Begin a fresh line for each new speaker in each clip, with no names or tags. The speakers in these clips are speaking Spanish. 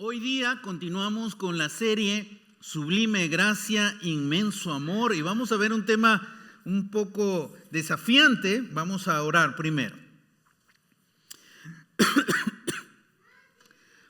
Hoy día continuamos con la serie Sublime Gracia, Inmenso Amor, y vamos a ver un tema un poco desafiante. Vamos a orar primero.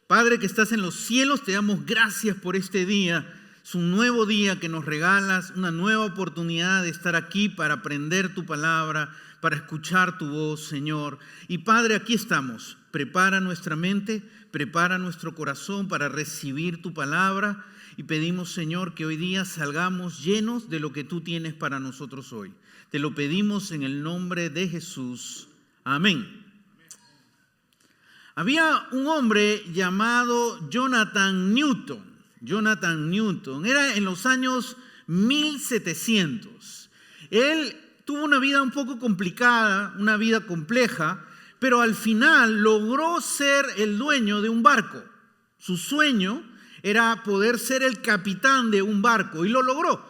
Padre que estás en los cielos, te damos gracias por este día. Es un nuevo día que nos regalas, una nueva oportunidad de estar aquí para aprender tu palabra, para escuchar tu voz, Señor. Y Padre, aquí estamos. Prepara nuestra mente, prepara nuestro corazón para recibir tu palabra. Y pedimos, Señor, que hoy día salgamos llenos de lo que tú tienes para nosotros hoy. Te lo pedimos en el nombre de Jesús. Amén. Había un hombre llamado Jonathan Newton. Jonathan Newton. Era en los años 1700. Él tuvo una vida un poco complicada, una vida compleja, pero al final logró ser el dueño de un barco. Su sueño era poder ser el capitán de un barco y lo logró.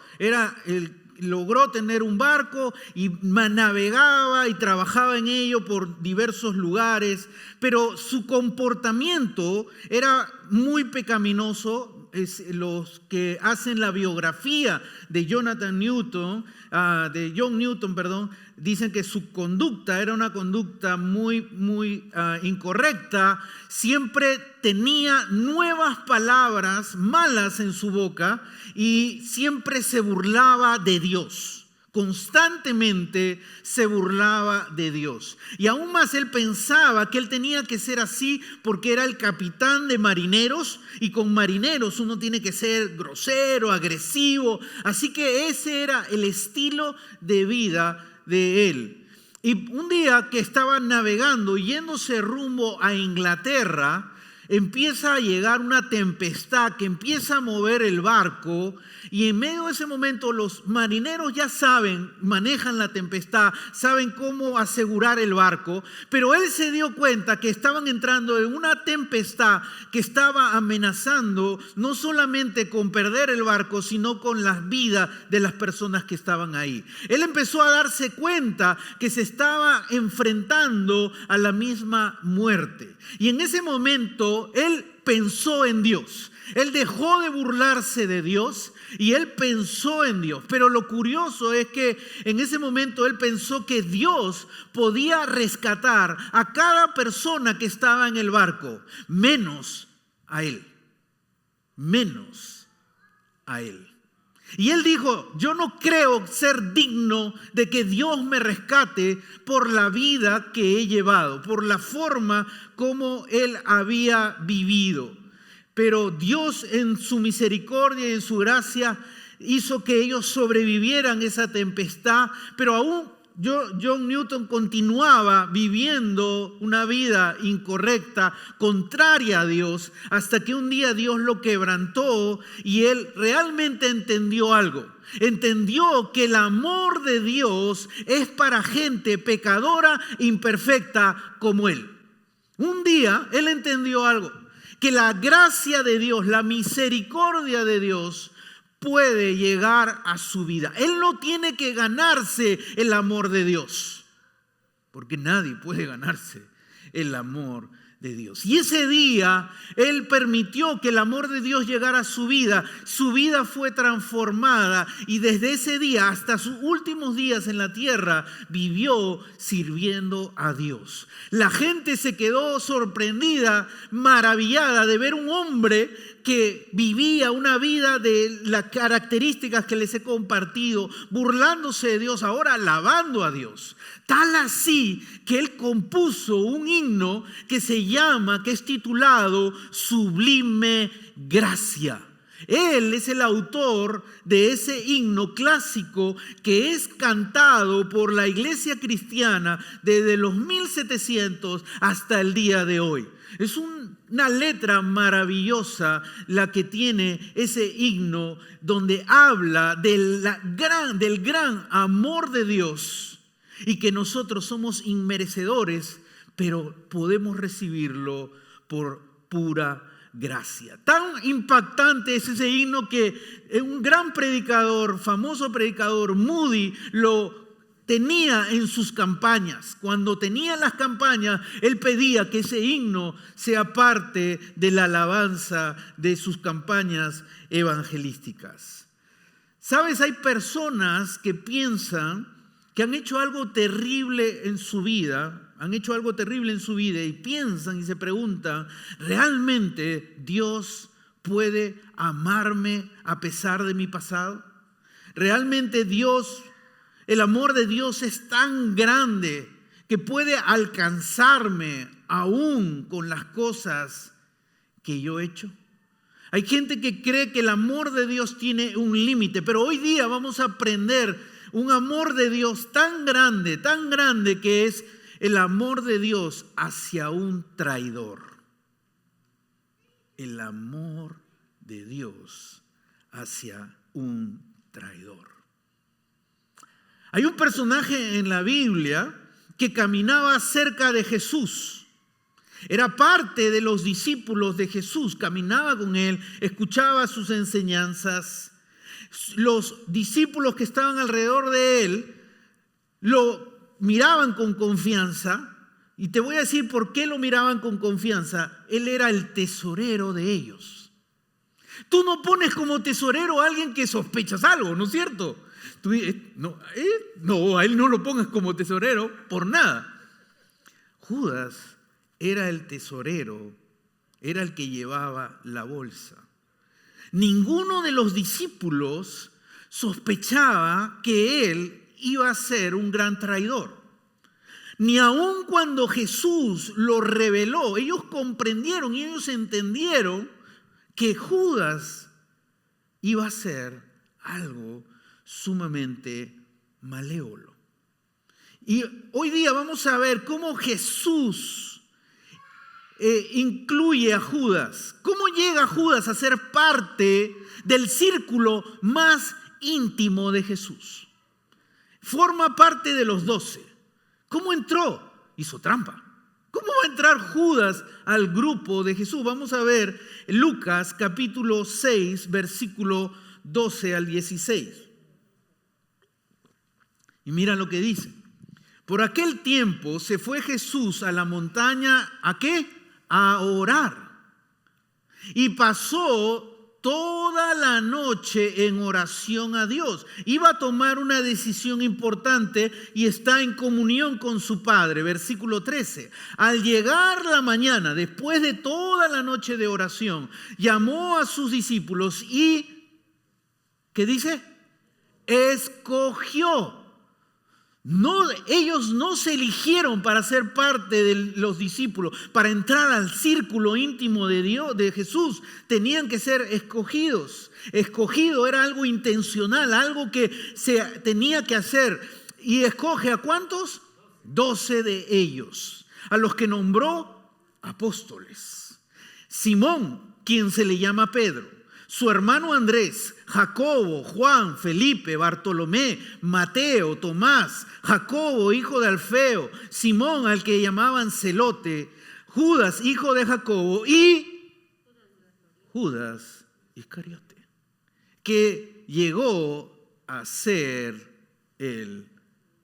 Logró tener un barco y navegaba y trabajaba en ello por diversos lugares, pero su comportamiento era muy pecaminoso. Los que hacen la biografía de John Newton, dicen que su conducta era una conducta muy incorrecta. Siempre tenía nuevas palabras malas en su boca y siempre se burlaba de Dios. Constantemente se burlaba de Dios. Y aún más él pensaba que él tenía que ser así porque era el capitán de marineros, y con marineros uno tiene que ser grosero, agresivo. Así que ese era el estilo de vida de él. Y un día que estaba navegando, yéndose rumbo a Inglaterra, empieza a llegar una tempestad que empieza a mover el barco, y en medio de ese momento los marineros ya manejan la tempestad, saben cómo asegurar el barco, pero él se dio cuenta que estaban entrando en una tempestad que estaba amenazando no solamente con perder el barco, sino con las vidas de las personas que estaban ahí. Él empezó a darse cuenta que se estaba enfrentando a la misma muerte, y en ese momento él pensó en Dios. Él dejó de burlarse de Dios y él pensó en Dios. Pero lo curioso es que en ese momento él pensó que Dios podía rescatar a cada persona que estaba en el barco, menos a él. Menos a él. Y él dijo: yo no creo ser digno de que Dios me rescate por la vida que he llevado, por la forma como él había vivido. Pero Dios en su misericordia y en su gracia hizo que ellos sobrevivieran esa tempestad, pero aún John Newton continuaba viviendo una vida incorrecta, contraria a Dios, hasta que un día Dios lo quebrantó y él realmente entendió algo. Entendió que el amor de Dios es para gente pecadora, imperfecta como él. Un día él entendió algo, que la gracia de Dios, la misericordia de Dios puede llegar a su vida. Él no tiene que ganarse el amor de Dios, porque nadie puede ganarse el amor de Dios. Y ese día él permitió que el amor de Dios llegara a su vida. Su vida fue transformada y desde ese día hasta sus últimos días en la tierra vivió sirviendo a Dios. La gente se quedó sorprendida, maravillada de ver un hombre que vivía una vida de las características que les he compartido, burlándose de Dios, ahora alabando a Dios. Tal así que él compuso un himno que es titulado Sublime Gracia. Él es el autor de ese himno clásico que es cantado por la iglesia cristiana desde los 1700 hasta el día de hoy. Es una letra maravillosa la que tiene ese himno, donde habla del gran amor de Dios y que nosotros somos inmerecedores, pero podemos recibirlo por pura gracia. Tan impactante es ese himno que un gran predicador, famoso predicador, Moody, lo tenía en sus campañas. Cuando tenía las campañas, él pedía que ese himno sea parte de la alabanza de sus campañas evangelísticas. ¿Sabes? Hay personas que piensan que han hecho algo terrible en su vida, y piensan y se preguntan, ¿realmente Dios puede amarme a pesar de mi pasado? ¿Realmente el amor de Dios es tan grande que puede alcanzarme aún con las cosas que yo he hecho? Hay gente que cree que el amor de Dios tiene un límite, pero hoy día vamos a aprender un amor de Dios tan grande que es el amor de Dios hacia un traidor. El amor de Dios hacia un traidor. Hay un personaje en la Biblia que caminaba cerca de Jesús. Era parte de los discípulos de Jesús, caminaba con él, escuchaba sus enseñanzas. Los discípulos que estaban alrededor de él lo miraban con confianza, y te voy a decir por qué lo miraban con confianza. Él era el tesorero de ellos. Tú no pones como tesorero a alguien que sospechas algo, ¿no es cierto? No, a él no lo pongas como tesorero por nada. Judas era el tesorero, era el que llevaba la bolsa. Ninguno de los discípulos sospechaba que él iba a ser un gran traidor. Ni aun cuando Jesús lo reveló, ellos comprendieron y ellos entendieron que Judas iba a ser algo sumamente malévolo. Y hoy día vamos a ver cómo Jesús incluye a Judas. ¿Cómo llega Judas a ser parte del círculo más íntimo de Jesús? Forma parte de los 12. ¿Cómo entró? Hizo trampa. ¿Cómo va a entrar Judas al grupo de Jesús? Vamos a ver Lucas capítulo 6, versículo 12 al 16. Y mira lo que dice. Por aquel tiempo se fue Jesús a la montaña, ¿a qué? A orar. Y pasó toda la noche en oración a Dios. Iba a tomar una decisión importante y está en comunión con su Padre. Versículo 13. Al llegar la mañana, después de toda la noche de oración, llamó a sus discípulos y, ¿qué dice? Escogió. No, ellos no se eligieron para ser parte de los discípulos, para entrar al círculo íntimo de Dios, de Jesús. Tenían que ser escogidos. Escogido era algo intencional, algo que se tenía que hacer. ¿Y escoge a cuántos? 12 de ellos, a los que nombró apóstoles. Simón, quien se le llama Pedro, su hermano Andrés, Jacobo, Juan, Felipe, Bartolomé, Mateo, Tomás, Jacobo, hijo de Alfeo, Simón, al que llamaban Celote, Judas, hijo de Jacobo, y Judas Iscariote, que llegó a ser el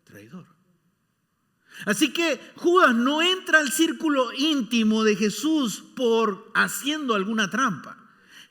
traidor. Así que Judas no entra al círculo íntimo de Jesús por haciendo alguna trampa.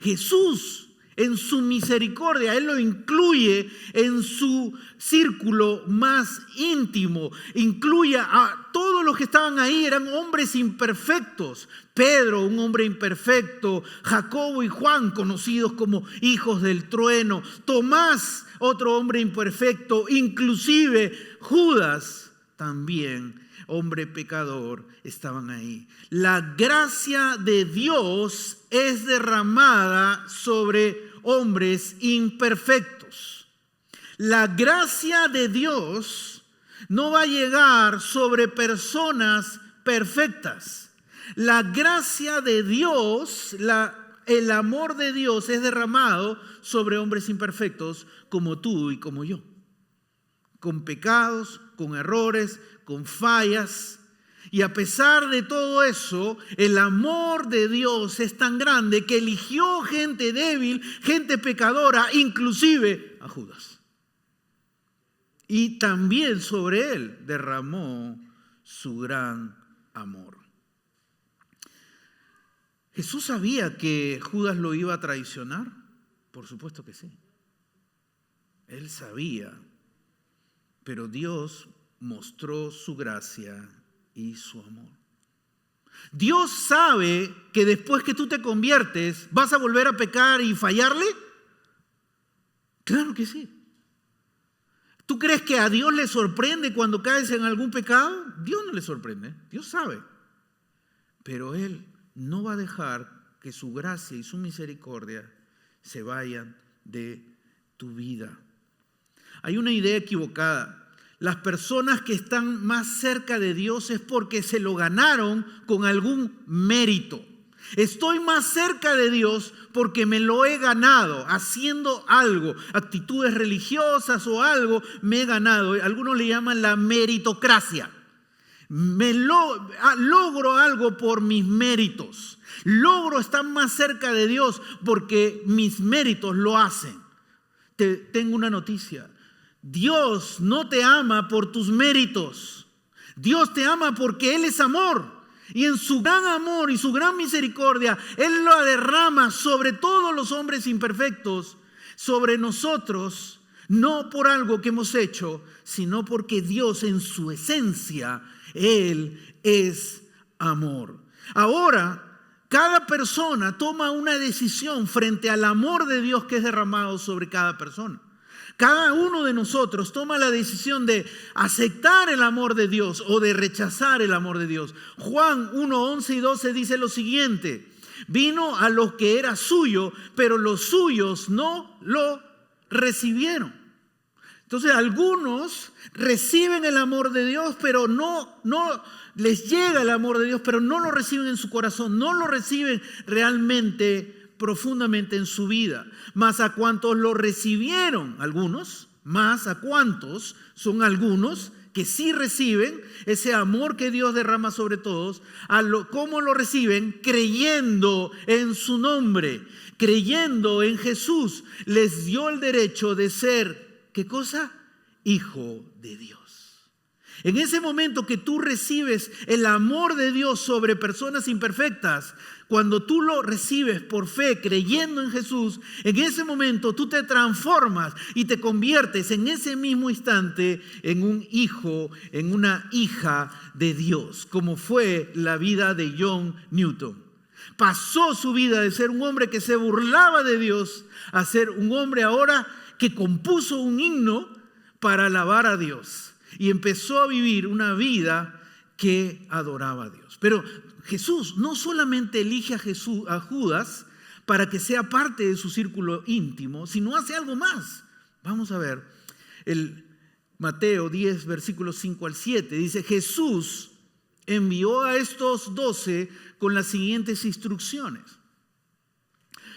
Jesús, en su misericordia, Él lo incluye en su círculo más íntimo. Incluye a todos los que estaban ahí, eran hombres imperfectos. Pedro, un hombre imperfecto. Jacobo y Juan, conocidos como hijos del trueno. Tomás, otro hombre imperfecto. Inclusive Judas, también hombre pecador, estaban ahí. La gracia de Dios es derramada sobre hombres imperfectos. La gracia de Dios no va a llegar sobre personas perfectas. La gracia de Dios, el amor de Dios es derramado sobre hombres imperfectos como tú y como yo. Con pecados, con errores, con fallas. Y a pesar de todo eso, el amor de Dios es tan grande que eligió gente débil, gente pecadora, inclusive a Judas. y también sobre él derramó su gran amor. ¿Jesús sabía que Judas lo iba a traicionar? Por supuesto que sí. Él sabía, pero Dios mostró su gracia y su amor. Dios sabe que después que tú te conviertes, ¿vas a volver a pecar y fallarle? Claro que sí. ¿Tú crees que a Dios le sorprende cuando caes en algún pecado? Dios no le sorprende, Dios sabe. Pero Él no va a dejar que su gracia y su misericordia se vayan de tu vida. Hay una idea equivocada. Las personas que están más cerca de Dios es porque se lo ganaron con algún mérito. Estoy más cerca de Dios porque me lo he ganado, haciendo algo, actitudes religiosas o algo, me he ganado. Algunos le llaman la meritocracia. Logro algo por mis méritos. Logro estar más cerca de Dios porque mis méritos lo hacen. Tengo una noticia. Dios no te ama por tus méritos. Dios te ama porque Él es amor. Y en su gran amor y su gran misericordia, Él lo derrama sobre todos los hombres imperfectos, sobre nosotros, no por algo que hemos hecho, sino porque Dios en su esencia, Él es amor. Ahora, cada persona toma una decisión frente al amor de Dios que es derramado sobre cada persona. Cada uno de nosotros toma la decisión de aceptar el amor de Dios o de rechazar el amor de Dios. Juan 1, 11 y 12 dice lo siguiente: vino a los que era suyo, pero los suyos no lo recibieron. Entonces algunos reciben el amor de Dios, pero no les llega el amor de Dios, pero no lo reciben en su corazón, no lo reciben realmente profundamente en su vida. Mas a cuantos lo recibieron, algunos, más a cuantos son algunos que sí reciben ese amor que Dios derrama sobre todos. ¿Cómo lo reciben? Creyendo en su nombre, creyendo en Jesús. Les dio el derecho de ser, ¿qué cosa? Hijo de Dios. En ese momento que tú recibes el amor de Dios sobre personas imperfectas, cuando tú lo recibes por fe, creyendo en Jesús, en ese momento tú te transformas y te conviertes en ese mismo instante en un hijo, en una hija de Dios, como fue la vida de John Newton. Pasó su vida de ser un hombre que se burlaba de Dios a ser un hombre ahora que compuso un himno para alabar a Dios. Y empezó a vivir una vida que adoraba a Dios. Pero Jesús no solamente elige a Judas para que sea parte de su círculo íntimo, sino hace algo más. Vamos a ver el Mateo 10, versículos 5 al 7. Dice: Jesús envió a estos 12 con las siguientes instrucciones: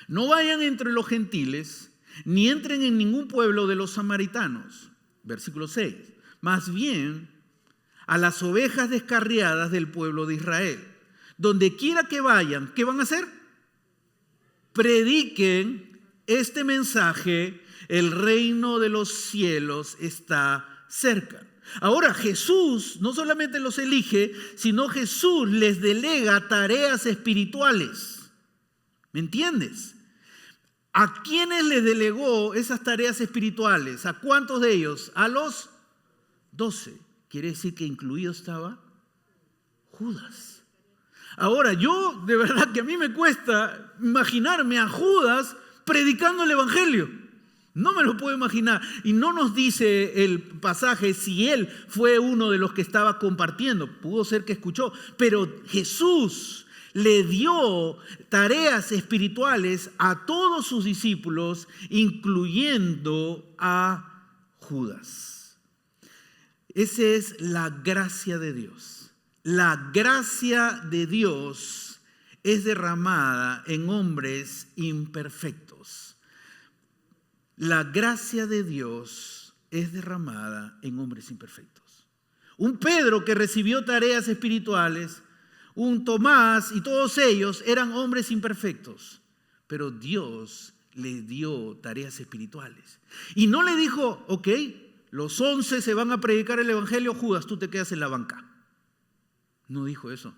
no vayan entre los gentiles, ni entren en ningún pueblo de los samaritanos. Versículo 6. Más bien a las ovejas descarriadas del pueblo de Israel. Donde quiera que vayan, ¿qué van a hacer? Prediquen este mensaje: el reino de los cielos está cerca. Ahora Jesús no solamente los elige, sino Jesús les delega tareas espirituales. ¿Me entiendes? ¿A quiénes les delegó esas tareas espirituales? ¿A cuántos de ellos? A los 12. Quiere decir que incluido estaba Judas. Ahora, yo de verdad que a mí me cuesta imaginarme a Judas predicando el evangelio. No me lo puedo imaginar. Y no nos dice el pasaje si él fue uno de los que estaba compartiendo. Pudo ser que escuchó. Pero Jesús le dio tareas espirituales a todos sus discípulos, incluyendo a Judas. Esa es la gracia de Dios. La gracia de Dios es derramada en hombres imperfectos. La gracia de Dios es derramada en hombres imperfectos. Un Pedro que recibió tareas espirituales, un Tomás y todos ellos eran hombres imperfectos, pero Dios les dio tareas espirituales. Y no le dijo: ok, los 11 se van a predicar el evangelio, Judas, tú te quedas en la banca. No dijo eso.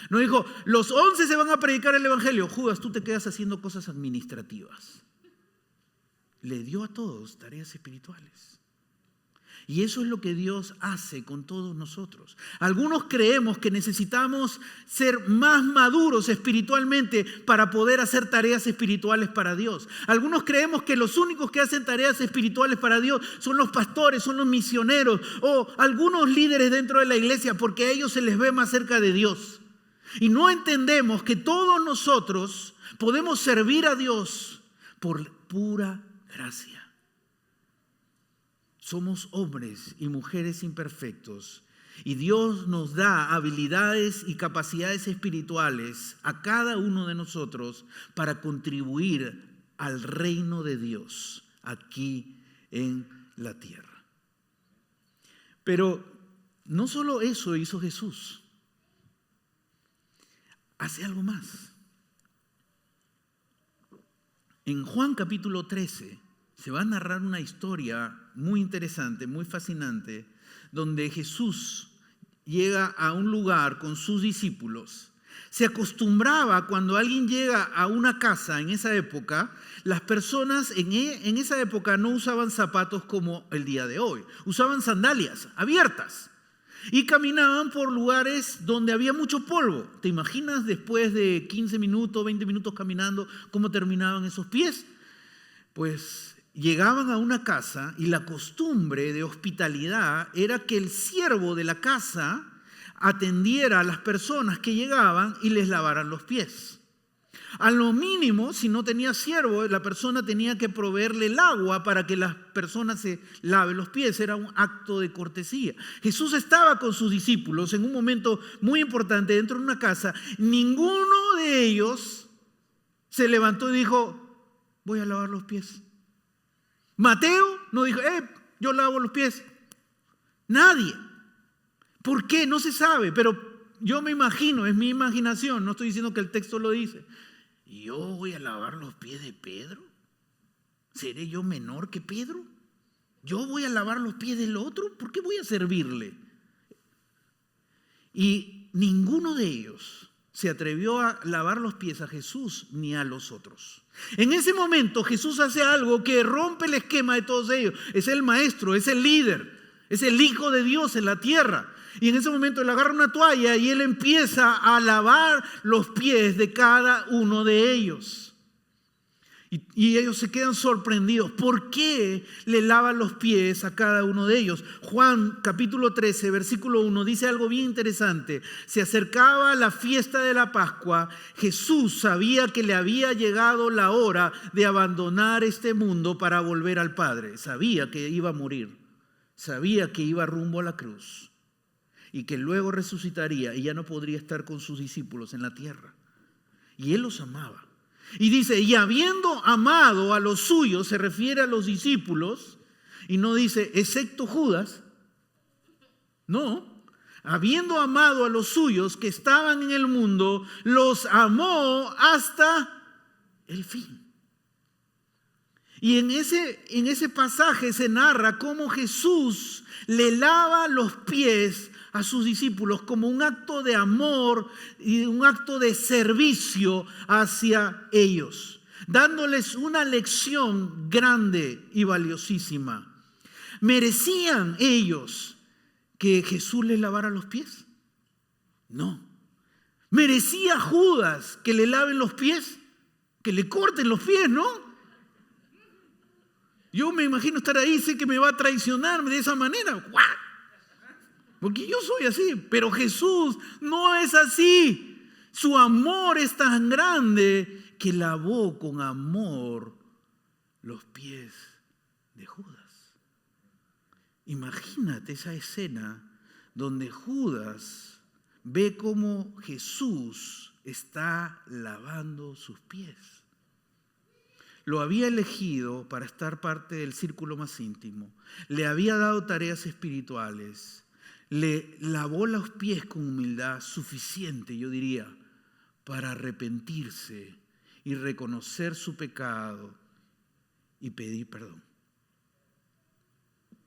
No dijo, los 11 se van a predicar el evangelio, Judas, tú te quedas haciendo cosas administrativas. Le dio a todos tareas espirituales. Y eso es lo que Dios hace con todos nosotros. Algunos creemos que necesitamos ser más maduros espiritualmente para poder hacer tareas espirituales para Dios. Algunos creemos que los únicos que hacen tareas espirituales para Dios son los pastores, son los misioneros o algunos líderes dentro de la iglesia porque a ellos se les ve más cerca de Dios. Y no entendemos que todos nosotros podemos servir a Dios por pura gracia. Somos hombres y mujeres imperfectos y Dios nos da habilidades y capacidades espirituales a cada uno de nosotros para contribuir al reino de Dios aquí en la tierra. Pero no solo eso hizo Jesús, hace algo más. En Juan capítulo 13 se va a narrar una historia muy interesante, muy fascinante, donde Jesús llega a un lugar con sus discípulos. Se acostumbraba cuando alguien llega a una casa en esa época, las personas en esa época no usaban zapatos como el día de hoy, usaban sandalias abiertas y caminaban por lugares donde había mucho polvo. ¿Te imaginas después de 15 minutos, 20 minutos caminando cómo terminaban esos pies? Pues llegaban a una casa y la costumbre de hospitalidad era que el siervo de la casa atendiera a las personas que llegaban y les lavaran los pies. A lo mínimo, si no tenía siervo, la persona tenía que proveerle el agua para que las personas se laven los pies. Era un acto de cortesía. Jesús estaba con sus discípulos en un momento muy importante dentro de una casa. Ninguno de ellos se levantó y dijo, voy a lavar los pies. Mateo no dijo, yo lavo los pies. Nadie. ¿Por qué? No se sabe, pero yo me imagino, es mi imaginación, no estoy diciendo que el texto lo dice. ¿Yo voy a lavar los pies de Pedro? ¿Seré yo menor que Pedro? ¿Yo voy a lavar los pies del otro? ¿Por qué voy a servirle? Y ninguno de ellos se atrevió a lavar los pies a Jesús ni a los otros. En ese momento Jesús hace algo que rompe el esquema de todos ellos. Es el maestro, es el líder, es el Hijo de Dios en la tierra. Y en ese momento él agarra una toalla y él empieza a lavar los pies de cada uno de ellos. Y ellos se quedan sorprendidos. ¿Por qué le lavan los pies a cada uno de ellos? Juan capítulo 13, versículo 1 dice algo bien interesante. Se acercaba la fiesta de la Pascua. Jesús sabía que le había llegado la hora de abandonar este mundo para volver al Padre. Sabía que iba a morir. Sabía que iba rumbo a la cruz. Y que luego resucitaría y ya no podría estar con sus discípulos en la tierra. Y él los amaba. Y dice, y habiendo amado a los suyos, se refiere a los discípulos, y no dice, excepto Judas. No, habiendo amado a los suyos que estaban en el mundo, los amó hasta el fin. Y en ese pasaje se narra cómo Jesús le lava los pies a sus discípulos como un acto de amor y un acto de servicio hacia ellos, dándoles una lección grande y valiosísima. ¿Merecían ellos que Jesús les lavara los pies? No. ¿Merecía Judas que le laven los pies? Que le corten los pies, ¿no? Yo me imagino estar ahí, sé que me va a traicionar de esa manera. ¡Guau! Porque yo soy así, pero Jesús no es así. Su amor es tan grande que lavó con amor los pies de Judas. Imagínate esa escena donde Judas ve cómo Jesús está lavando sus pies. Lo había elegido para estar parte del círculo más íntimo. Le había dado tareas espirituales. Le lavó los pies con humildad suficiente, yo diría, para arrepentirse y reconocer su pecado y pedir perdón.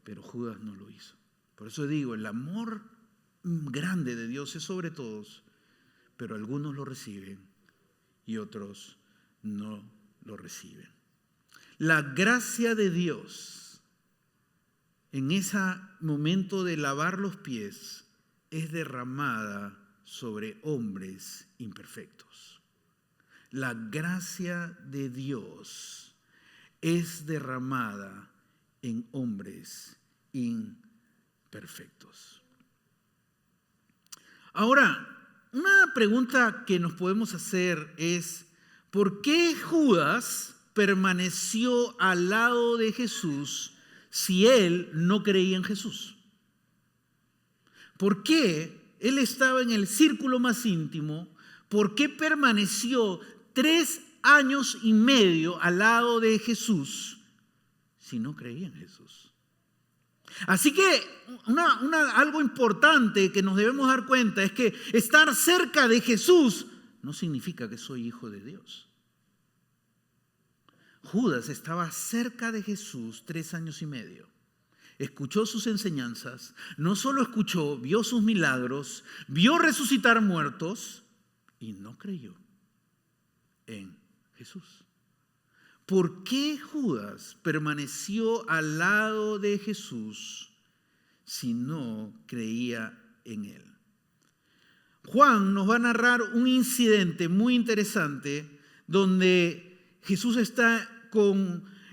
pero Judas no lo hizo. Por eso digo, el amor grande de Dios es sobre todos, pero algunos lo reciben y otros no lo reciben. La gracia de Dios en ese momento de lavar los pies es derramada sobre hombres imperfectos. La gracia de Dios es derramada en hombres imperfectos. Ahora, una pregunta que nos podemos hacer es, ¿por qué Judas permaneció al lado de Jesús si él no creía en Jesús? ¿Por qué él estaba en el círculo más íntimo? ¿Por qué permaneció 3 años y medio al lado de Jesús si no creía en Jesús? Así que algo importante que nos debemos dar cuenta es que estar cerca de Jesús no significa que soy hijo de Dios. Judas estaba cerca de Jesús 3 años y medio. Escuchó sus enseñanzas, no solo escuchó, vio sus milagros, vio resucitar muertos y no creyó en Jesús. ¿Por qué Judas permaneció al lado de Jesús si no creía en él? Juan nos va a narrar un incidente muy interesante donde Jesús está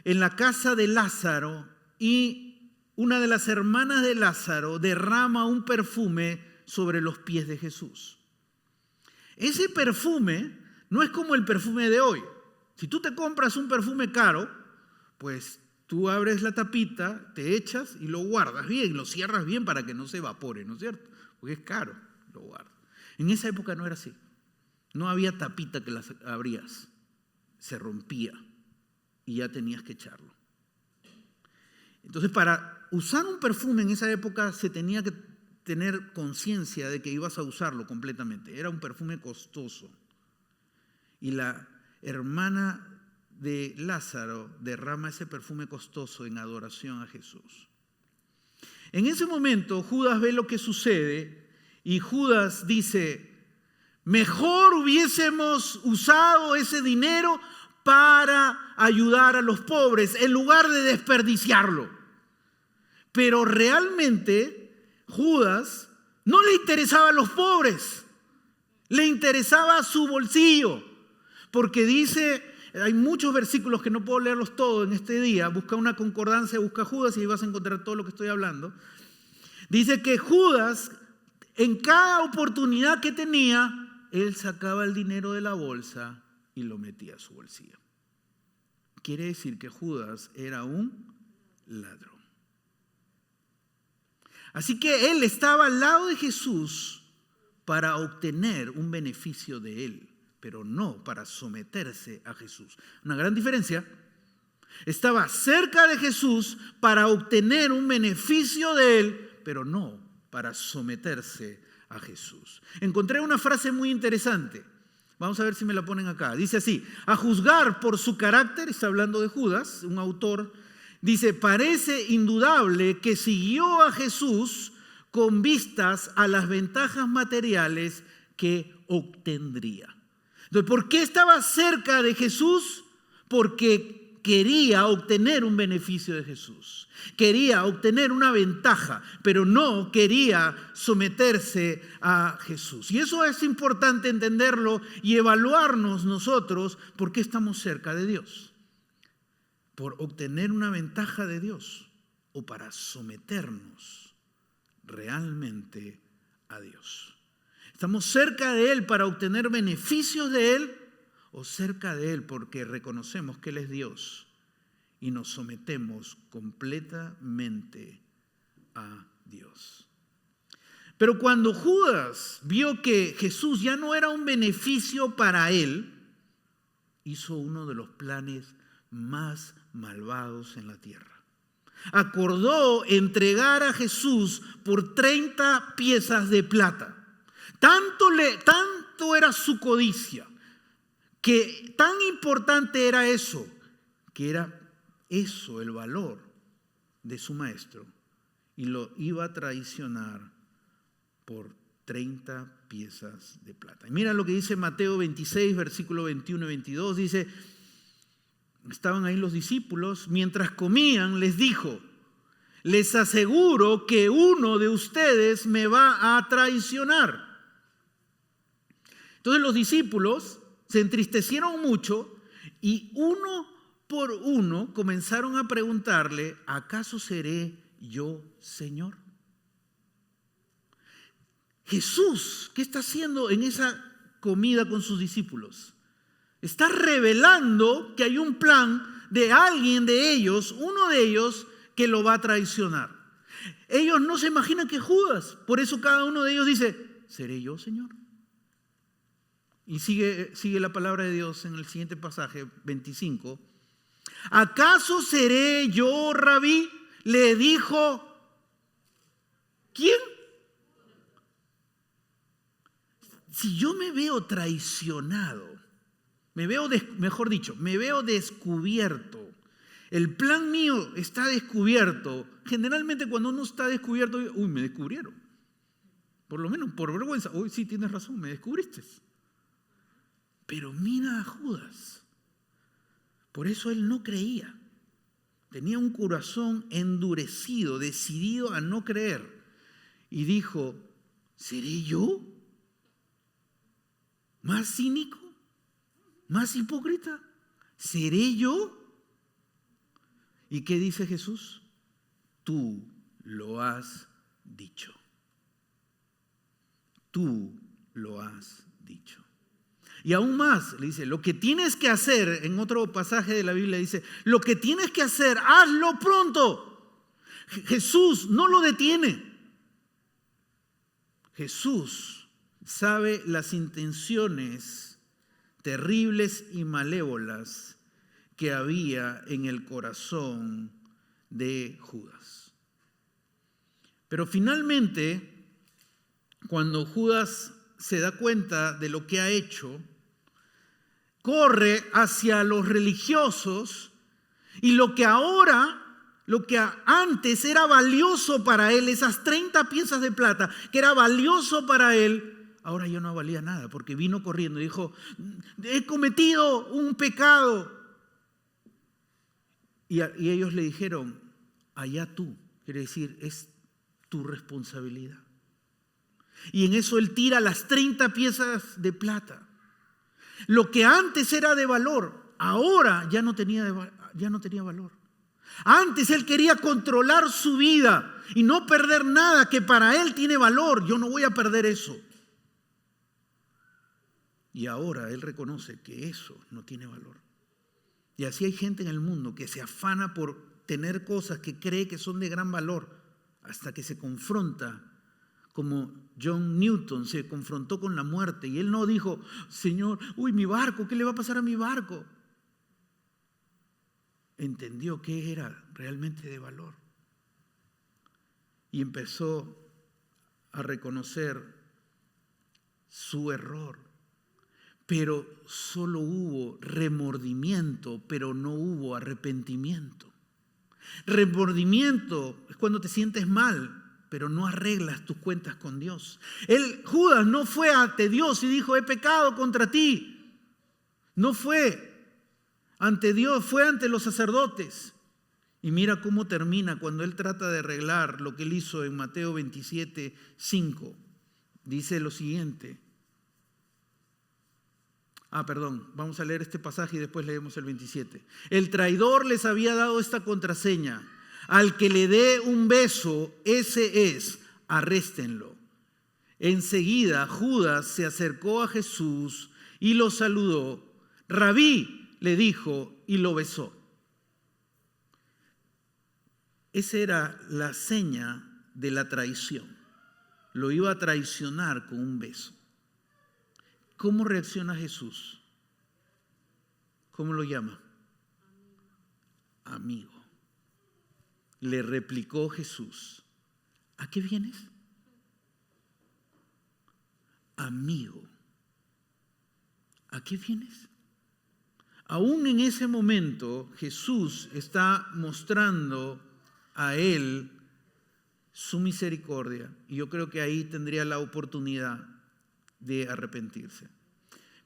en la casa de Lázaro y una de las hermanas de Lázaro derrama un perfume sobre los pies de Jesús. Ese perfume no es como el perfume de hoy. Si tú te compras un perfume caro, pues tú abres la tapita, te echas y lo guardas bien, lo cierras bien para que no se evapore, ¿no es cierto? Porque es caro, lo guardas. En esa época no era así. No había tapita que las abrías. Se rompía y ya tenías que echarlo. Entonces, para usar un perfume en esa época se tenía que tener conciencia de que ibas a usarlo completamente. Era un perfume costoso. Y la hermana de Lázaro derrama ese perfume costoso en adoración a Jesús. En ese momento Judas ve lo que sucede y Judas dice, mejor hubiésemos usado ese dinero para ayudar a los pobres en lugar de desperdiciarlo. Pero realmente Judas no le interesaba a los pobres, le interesaba su bolsillo. Porque dice, hay muchos versículos que no puedo leerlos todos en este día, busca una concordancia, busca Judas y ahí vas a encontrar todo lo que estoy hablando. Dice que Judas, en cada oportunidad que tenía, él sacaba el dinero de la bolsa y lo metía a su bolsillo. Quiere decir que Judas era un ladrón. Así que él estaba al lado de Jesús para obtener un beneficio de él, pero no para someterse a Jesús. Una gran diferencia. Estaba cerca de Jesús para obtener un beneficio de él, pero no para someterse a Jesús. Encontré una frase muy interesante. Vamos a ver si me la ponen acá. Dice así, a juzgar por su carácter, está hablando de Judas, un autor, dice, parece indudable que siguió a Jesús con vistas a las ventajas materiales que obtendría. Entonces, ¿por qué estaba cerca de Jesús? Porque quería obtener un beneficio de Jesús. Quería obtener una ventaja, pero no quería someterse a Jesús. Y eso es importante entenderlo y evaluarnos nosotros por qué estamos cerca de Dios. ¿Por obtener una ventaja de Dios o para someternos realmente a Dios? ¿Estamos cerca de Él para obtener beneficios de Él o cerca de Él porque reconocemos que Él es Dios y nos sometemos completamente a Dios? Pero cuando Judas vio que Jesús ya no era un beneficio para él, hizo uno de los planes más malvados en la tierra. Acordó entregar a Jesús por 30 piezas de plata. Tanto era su codicia, que tan importante era eso, que era eso el valor de su maestro, y lo iba a traicionar por 30 piezas de plata. Y mira lo que dice Mateo 26, versículo 21 y 22. Dice, estaban ahí los discípulos, mientras comían les dijo, les aseguro que uno de ustedes me va a traicionar. Entonces los discípulos se entristecieron mucho y uno por uno comenzaron a preguntarle, ¿acaso seré yo, Señor? Jesús, ¿qué está haciendo en esa comida con sus discípulos? Está revelando que hay un plan de alguien de ellos, uno de ellos, que lo va a traicionar. Ellos no se imaginan que Judas, por eso cada uno de ellos dice, ¿seré yo, Señor? Y sigue la palabra de Dios en el siguiente pasaje, 25. ¿Acaso seré yo, Rabí? Le dijo, ¿quién? Si yo me veo traicionado, me veo descubierto, el plan mío está descubierto. Generalmente cuando uno está descubierto, me descubrieron. Por lo menos por vergüenza. Hoy sí tienes razón, me descubriste. Pero mira a Judas. Por eso él no creía. Tenía un corazón endurecido, decidido a no creer. Y dijo, ¿seré yo? ¿Más cínico? ¿Más hipócrita? ¿Seré yo? ¿Y qué dice Jesús? Tú lo has dicho. Tú lo has dicho. Y aún más, le dice, lo que tienes que hacer, en otro pasaje de la Biblia dice, lo que tienes que hacer, hazlo pronto. Jesús no lo detiene. Jesús sabe las intenciones terribles y malévolas que había en el corazón de Judas. Pero finalmente, cuando Judas se da cuenta de lo que ha hecho, corre hacia los religiosos y lo que antes era valioso para él, esas 30 piezas de plata, que era valioso para él, ahora ya no valía nada, porque vino corriendo y dijo, he cometido un pecado. Y ellos le dijeron, allá tú, quiere decir, es tu responsabilidad. Y en eso él tira las 30 piezas de plata. Lo que antes era de valor, ahora ya no tenía valor. Antes él quería controlar su vida y no perder nada que para él tiene valor. Yo no voy a perder eso. Y ahora él reconoce que eso no tiene valor. Y así hay gente en el mundo que se afana por tener cosas que cree que son de gran valor hasta que se confronta, como John Newton se confrontó con la muerte y él no dijo, Señor, mi barco, ¿qué le va a pasar a mi barco? Entendió que era realmente de valor y empezó a reconocer su error. Pero solo hubo remordimiento, pero no hubo arrepentimiento. Remordimiento es cuando te sientes mal, pero no arreglas tus cuentas con Dios. Judas no fue ante Dios y dijo, he pecado contra ti. No fue ante Dios, fue ante los sacerdotes. Y mira cómo termina cuando él trata de arreglar lo que él hizo en Mateo 27, 5. Dice lo siguiente. Vamos a leer este pasaje y después leemos el 27. El traidor les había dado esta contraseña. Al que le dé un beso, ese es, arréstenlo. Enseguida Judas se acercó a Jesús y lo saludó. Rabí, le dijo, y lo besó. Esa era la seña de la traición. Lo iba a traicionar con un beso. ¿Cómo reacciona Jesús? ¿Cómo lo llama? Amigo. Le replicó Jesús, ¿a qué vienes? Amigo, ¿a qué vienes? Aún en ese momento Jesús está mostrando a él su misericordia, y yo creo que ahí tendría la oportunidad de arrepentirse.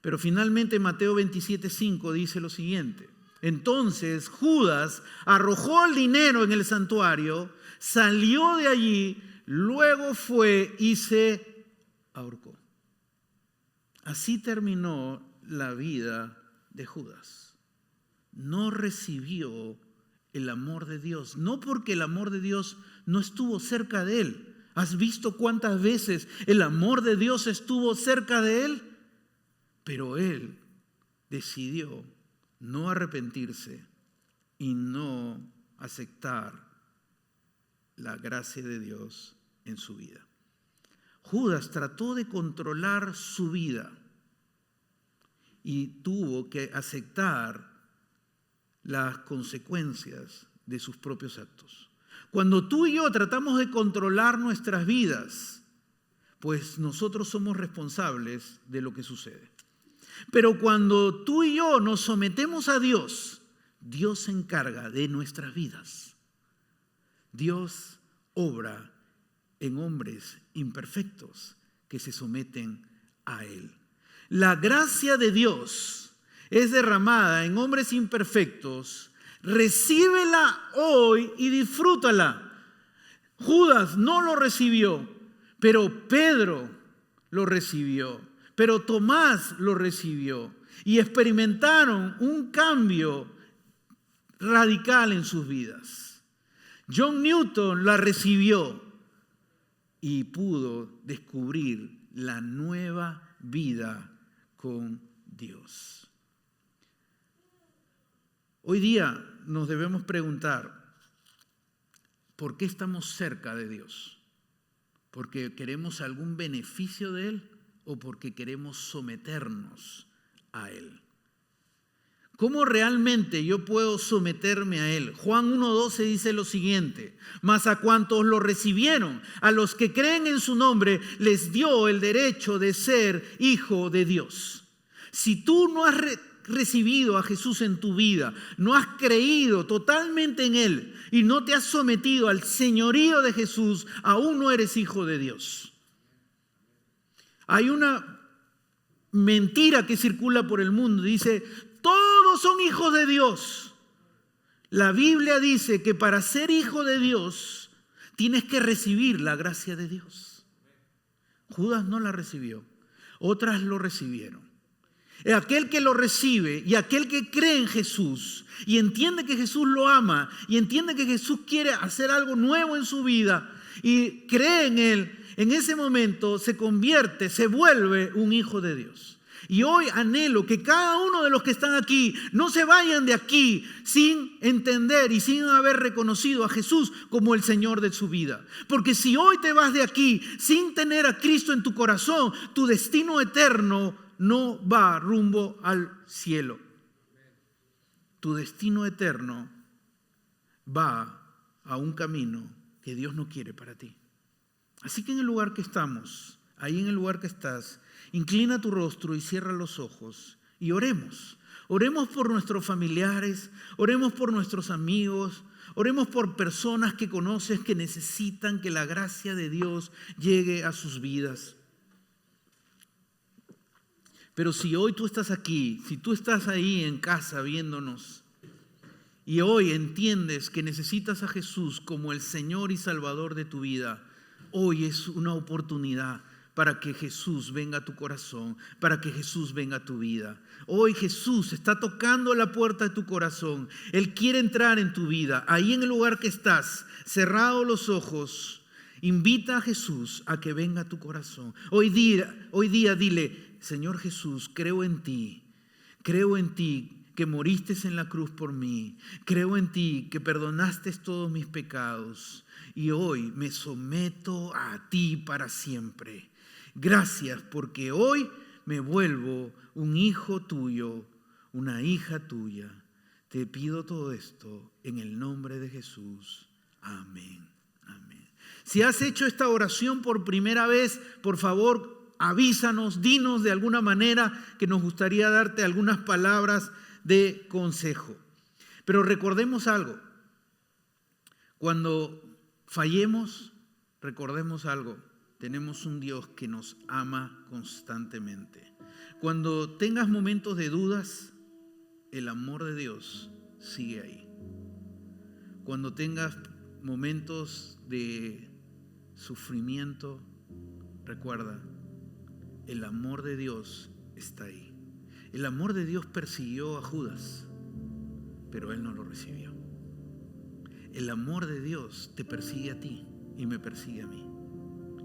Pero finalmente Mateo 27:5 dice lo siguiente: entonces Judas arrojó el dinero en el santuario, salió de allí, luego fue y se ahorcó. Así terminó la vida de Judas. No recibió el amor de Dios, no porque el amor de Dios no estuvo cerca de él. ¿Has visto cuántas veces el amor de Dios estuvo cerca de él? Pero él decidió no arrepentirse y no aceptar la gracia de Dios en su vida. Judas trató de controlar su vida y tuvo que aceptar las consecuencias de sus propios actos. Cuando tú y yo tratamos de controlar nuestras vidas, pues nosotros somos responsables de lo que sucede. Pero cuando tú y yo nos sometemos a Dios, Dios se encarga de nuestras vidas. Dios obra en hombres imperfectos que se someten a Él. La gracia de Dios es derramada en hombres imperfectos. Recíbela hoy y disfrútala. Judas no lo recibió, pero Pedro lo recibió. Pero Tomás lo recibió y experimentaron un cambio radical en sus vidas. John Newton la recibió y pudo descubrir la nueva vida con Dios. Hoy día nos debemos preguntar, ¿por qué estamos cerca de Dios? ¿Porque queremos algún beneficio de Él o porque queremos someternos a Él? ¿Cómo realmente yo puedo someterme a Él? Juan 1:12 dice lo siguiente: mas a cuantos lo recibieron, a los que creen en su nombre, les dio el derecho de ser hijo de Dios. Si tú no has recibido a Jesús en tu vida, no has creído totalmente en Él y no te has sometido al señorío de Jesús, aún no eres hijo de Dios. Hay una mentira que circula por el mundo. Dice, todos son hijos de Dios. La Biblia dice que para ser hijo de Dios tienes que recibir la gracia de Dios. Judas no la recibió, otras lo recibieron. Aquel que lo recibe y aquel que cree en Jesús y entiende que Jesús lo ama y entiende que Jesús quiere hacer algo nuevo en su vida y cree en Él, en ese momento se convierte, se vuelve un hijo de Dios. Y hoy anhelo que cada uno de los que están aquí no se vayan de aquí sin entender y sin haber reconocido a Jesús como el Señor de su vida. Porque si hoy te vas de aquí sin tener a Cristo en tu corazón, tu destino eterno no va rumbo al cielo. Tu destino eterno va a un camino que Dios no quiere para ti. Así que en el lugar que estamos, ahí en el lugar que estás, inclina tu rostro y cierra los ojos y oremos. Oremos por nuestros familiares, oremos por nuestros amigos, oremos por personas que conoces que necesitan que la gracia de Dios llegue a sus vidas. Pero si hoy tú estás aquí, si tú estás ahí en casa viéndonos y hoy entiendes que necesitas a Jesús como el Señor y Salvador de tu vida, hoy es una oportunidad para que Jesús venga a tu corazón, para que Jesús venga a tu vida. Hoy Jesús está tocando la puerta de tu corazón. Él quiere entrar en tu vida. Ahí en el lugar que estás, cerrado los ojos, invita a Jesús a que venga a tu corazón. Hoy día dile, Señor Jesús, creo en ti que moriste en la cruz por mí, creo en ti que perdonaste todos mis pecados y hoy me someto a ti para siempre. Gracias porque hoy me vuelvo un hijo tuyo, una hija tuya. Te pido todo esto en el nombre de Jesús. Amén. Amén. Si has hecho esta oración por primera vez, por favor, avísanos, dinos de alguna manera que nos gustaría darte algunas palabras de consejo. Pero recordemos algo, cuando fallemos, recordemos algo. Tenemos un Dios que nos ama constantemente. Cuando tengas momentos de dudas, el amor de Dios sigue ahí. Cuando tengas momentos de sufrimiento, recuerda, el amor de Dios está ahí. El amor de Dios persiguió a Judas, pero él no lo recibió. El amor de Dios te persigue a ti y me persigue a mí.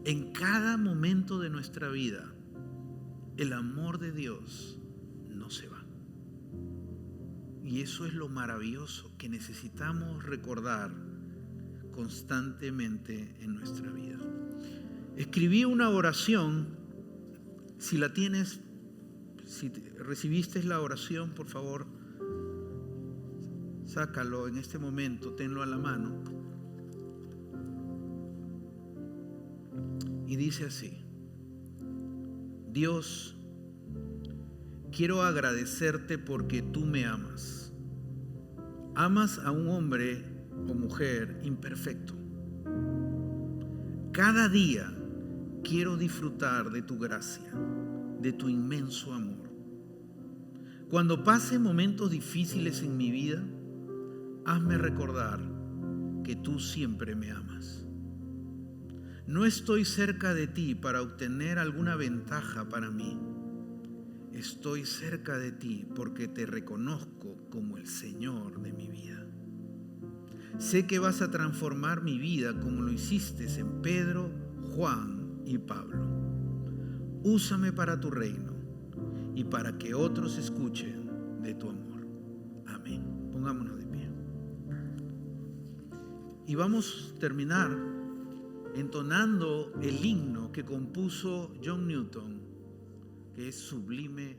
En cada momento de nuestra vida, el amor de Dios no se va. Y eso es lo maravilloso que necesitamos recordar constantemente en nuestra vida. Escribí una oración. Si la tienes, si recibiste la oración, por favor, sácalo en este momento, tenlo a la mano. Y dice así: Dios, quiero agradecerte porque tú me amas. Amas a un hombre o mujer imperfecto. Cada día quiero disfrutar de tu gracia, de tu inmenso amor. Cuando pase momentos difíciles en mi vida, hazme recordar que tú siempre me amas. No estoy cerca de ti para obtener alguna ventaja para mí. Estoy cerca de ti porque te reconozco como el Señor de mi vida. Sé que vas a transformar mi vida como lo hiciste en Pedro, Juan y Pablo. Úsame para tu reino y para que otros escuchen de tu amor. Amén. Pongámonos de pie. Y vamos a terminar entonando el himno que compuso John Newton, que es Sublime